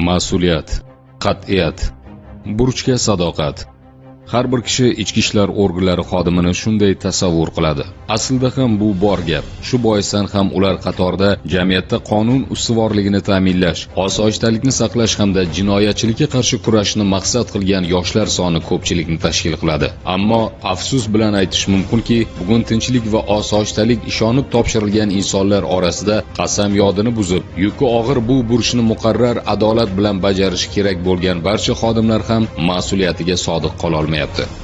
Mas'uliyat, qat'iyat, burchga sadoqat. Har bir kishi ichki ishlar organlari xodimini shunday tasavvur qiladi. Aslida ham bu bor gap. Shu boisdan ham ular qatorida jamiyatda qonun ustuvorligini ta'minlash, osoyishtalikni saqlash hamda jinoyatchilikka qarshi kurashni maqsad qilgan yoshlar soni ko'pchilikni tashkil qiladi. Ammo afsus bilan aytish mumkinki, bugun tinchlik va osoyishtalik ishonib topshirilgan insonlar orasida qasamyodini buzib, yuki og'ir bu burchni muqarrar adolat bilan bajarishi kerak bo'lgan barcha xodimlar ham mas'uliyatiga sodiq qola olmaydi.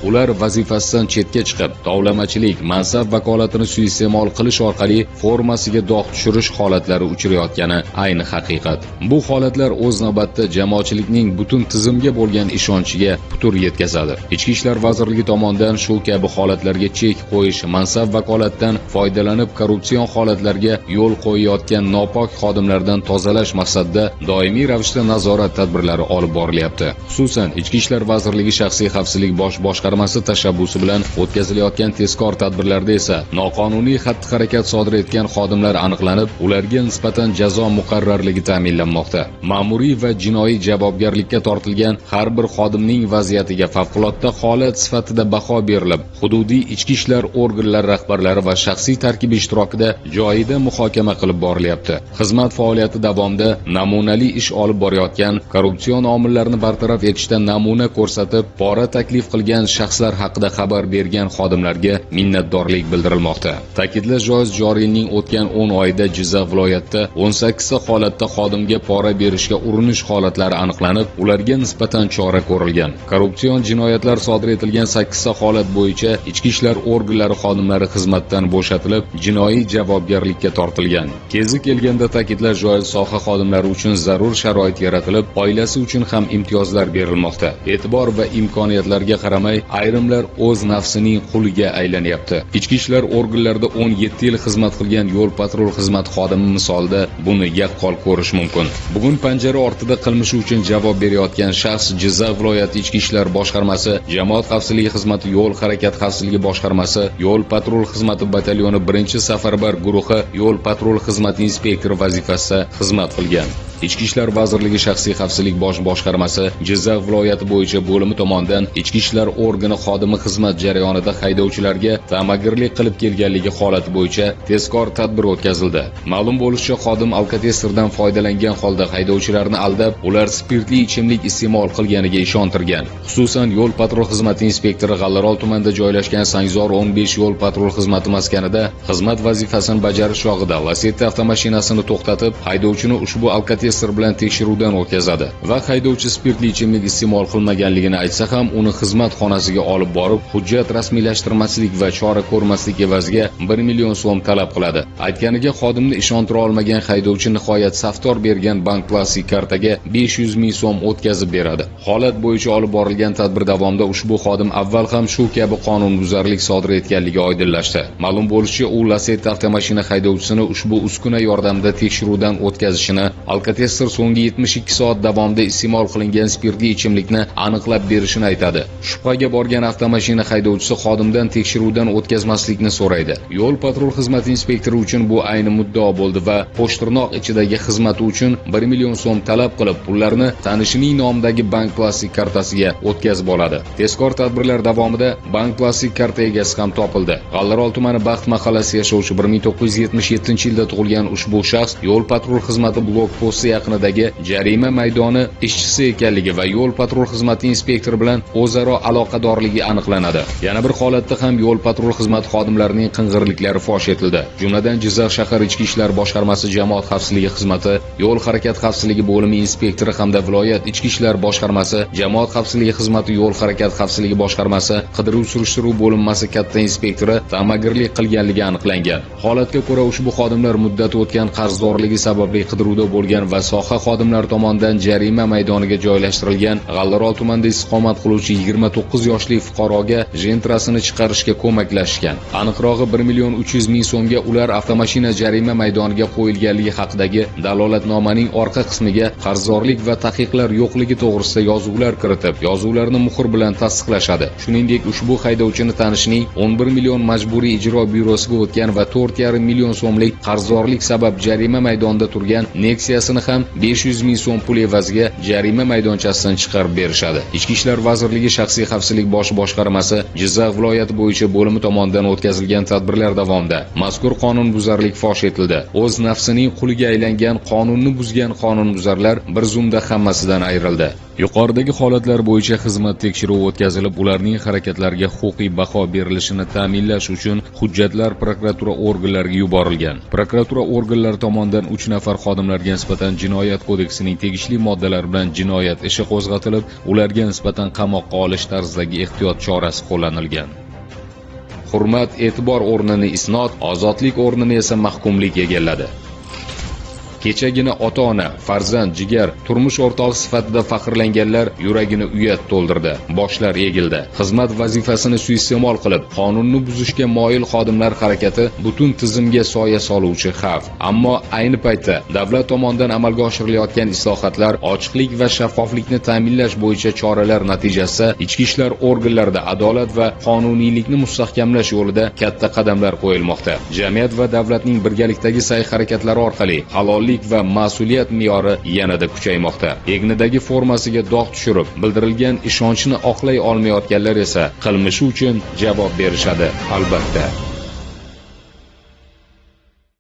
Ular vazifasidan chetga chiqib, tovlamachilik, mansab vakolatini suiiste'mol qilish orqali formasiga dog' tushirish holatlari uchrayotgani ayni haqiqat. Bu holatlar o'z navbatida jamoatchilikning butun tizimga bo'lgan ishonchiga putur yetkazadi. Ichki ishlar vazirligi tomonidan shu kabi holatlarga chek qo'yish, mansab vakolatdan foydalanib korrupsion holatlarga yo'l qo'yayotgan nopok xodimlardan tozalash maqsadida doimiy ravishda nazorat tadbirlari olib borilyapti. Xususan, Ichki ishlar vazirligi shaxsiy xavfsizlik bosh boshqarmasi tashabbusi bilan o'tkazilayotgan tezkor tadbirlarda esa noqonuniy xatti-harakat sodir etgan xodimlar aniqlanib, ularga nisbatan jazo muqarrarligi ta'minlanmoqda. Ma'muriy va jinoiy javobgarlikka tortilgan har bir xodimning vaziyatiga favqulodda holat sifatida baho berilib, hududiy ichki ishlar organlari rahbarlari va shaxsiy tarkibi ishtirokida joyida muhokama qilib borilyapti. Xizmat faoliyati davomida namunali ish olib borayotgan, korrupsion omillarni bartaraf etishda namuna ko'rsatib, pora taklif qilgan shaxslar haqida xabar bergan xodimlarga minnatdorlik bildirilmoqda. Ta'kidlash joiz, joriy yilning o'tgan 10 oyida Jizzax viloyatida 18 ta holatda xodimga pora berishga urinish holatlari aniqlanib, ularga nisbatan chora ko'rilgan. Korrupsion jinoyatlar sodir etilgan 8 ta holat bo'yicha ichki ishlar organlari xodimlari xizmatdan bo'shatilib, jinoiy javobgarlikka tortilgan. Kezi kelganda ta'kidlash joiz, soha xodimlari uchun zarur sharoit yaratilib, oilasi uchun ham imtiyozlar berilmoqda. E'tibor va imkoniyatlarga qaramay, ayrimlar o'z nafsining quliga aylanyapti. Ichki ishlar organlarida 17 yil xizmat qilgan yo'l patrul xizmat xodimi misolida buni yaqqol ko'rish mumkin. Bugun panjara ortida qilmishi uchun javob berayotgan shaxs Jizzax viloyati ichki ishlar boshqarmasi, jamoat xavfsizligi xizmati, yo'l harakat xavfsizligi boshqarmasi, yo'l patrul xizmati batalyoni 1-safarbar guruhi yo'l patrul xizmati inspektori vazifasida xizmat qilgan. Ichki ishlar vazirligi shaxsiy xavfsizlik bosh boshqarmasi Jizzax viloyati bo'yicha bo'limi tomonidan ichki ishlar organi xodimi xizmat jarayonida haydovchilarga ta'magirlik qilib kelganligi holati bo'yicha tezkor tadbir o'tkazildi. Ma'lum bo'lishicha, xodim alkotesterdan foydalangan holda haydovchilarni aldab, ular spirtli ichimlik iste'mol qilganiga ishontirgan. Xususan, yo'l patrul xizmati inspektori G'allarol tumanida joylashgan Sangzor 15 yo'l patrul xizmati maskanida xizmat vazifasini bajarish chog'ida Lacetti avtomashinasini to'xtatib, haydovchini ushbu alkotester bilan tekshiruvdan o'tkazadi va haydovchi spirtli ichimlik iste'mol qilmaganligini aytsa ham, uni xizmat xonasiga olib borib, hujjat rasmiylashtirmaslik va chora ko'rmaslik evaziga 1 million so'm talab qiladi. Aytganiga xodimni ishontira olmagan haydovchi nihoyat safdor bergan bank plastik kartaga 500 ming so'm o'tkazib beradi. Holat bo'yicha olib borilgan tadbir davomida ushbu xodim avval ham shu kabi qonunbuzarlik sodir etganligi oydinlashdi. Ma'lum bo'lishicha, u Lacetti avtomashina haydovchisini ushbu uskuna yordamida tekshiruvdan o'tkazishini, alkotester so'nggi 72 soat davomida iste'mol qilingan spirtli ichimlikni aniqlab berishini aytadi. Shubhaga borgan avtomashina haydovchisi xodimdan tekshiruvdan o'tkazmaslikni so'raydi. Yo'l patrul xizmati inspektori uchun bu ayni muddao bo'ldi va po'shtirnoq ichidagi xizmati uchun 1 million so'm talab qilib, pullarni tanishining nomidagi bank plastik kartasiga o'tkazib oladi. Tezkor tadbirlar davomida bank plastik karta egasi ham topildi. G'allarol tumani Baxt mahallasi yashovchi 1977-yilda tug'ilgan ushbu shaxs yo'l patrul xizmati blok posti yaqinidagi jarima maydoni ishchisi ekanligi va yo'l patrul xizmati inspektori bilan o'zaro aloqadorligi aniqlanadi. Yana bir holatda ham yo'l patrul xizmati xodimlarining qing'irliklari fosh etildi. Jumladan, Jizzax shahar ichki ishlar boshqarmasi jamoat xavfsizligi xizmati, yo'l harakat xavfsizligi bo'limi inspektori hamda viloyat ichki ishlar boshqarmasi, jamoat xavfsizligi xizmati, yo'l harakat xavfsizligi boshqarmasi, qidiruv surishtiruv bo'linmasi katta inspektori ta'magirlik qilganligi aniqlangan. Holatga ko'ra, ushbu xodimlar muddati o'tgan qarzdorligi sababli qidiruvda bo'lgan va soha xodimlari tomonidan jarima maydoniga joylashtirilgan G'allarol tumanida istiqomat qiluvchi 29 yoshli fuqaroga jentrasini chiqarishga ko'maklashgan. Aniqrog'i 1 million 300 ming so'mga ular avtomashina jarima maydoniga qo'yilganligi haqidagi dalolatnomaning orqa qismiga qarzdorlik va taqiqlar yo'qligi to'g'risida yozuvlar kiritib, yozuvlarni muhr bilan tasdiqlashadi. Shuningdek, ushbu haydovchini tanishining 11 million majburiy ijro byurosiga o'tgan va 4,5 million so'mlik qarzdorlik sabab jarima maydonida turgan Nexia'sini ham 500 ming so'm pul evaziga jarima maydonchasidan chiqarib berishadi. Ichki ishlar vazirligi shaxsiy xavfsizlik bosh boshqarmasi Jizzax viloyati bo'yicha bo'limi tomonidan o'tkazilgan tadbirlar davomida mazkur qonunbuzarlik fosh etildi. O'z nafsining quliga aylangan qonunni buzgan qonunbuzarlar bir zumda hammasidan ayrildi. Yuqoridagi holatlar bo'yicha xizmat tekshiruvi o'tkazilib, ularning harakatlariga huquqiy baho berilishini ta'minlash uchun hujjatlar prokuratura organlariga yuborilgan. Prokuratura organlari tomonidan 3 nafar xodimlarga nisbatan Jinoyat kodeksining tegishli moddalari bilan jinoyat ishi qo'zg'atilib, ularga nisbatan qamoqqa olish tarzidagi ehtiyot chorasi qo'llanilgan. Hurmat e'tibor o'rnini isnod, ozodlik o'rnini esa mahkumlik egalladi. Kechagina ota-ona, farzand, jigar, turmush o'rtog'i sifatida faxrlanganlar yuragini uyat to'ldirdi, boshlar egildi. Xizmat vazifasini suiiste'mol qilib, qonunni buzishga moyil xodimlar harakati butun tizimga soya soluvchi xavf. Ammo ayni paytda davlat tomonidan amalga oshirilayotgan islohotlar, ochiqlik va shaffoflikni ta'minlash bo'yicha choralar natijasida ichki ishlar organlarida adolat va qonuniylikni mustahkamlash yo'lida katta qadamlar qo'yilmoqda. Jamiyat va davlatning birgalikdagi sa'y-harakatlari orqali halollik va mas'uliyat me'yori yanada kuchaymoqda. Egnidagi formasiga dog' tushirib, bildirilgan ishonchni oqlay olmayotganlar esa qilmishi uchun javob berishadi, albatta.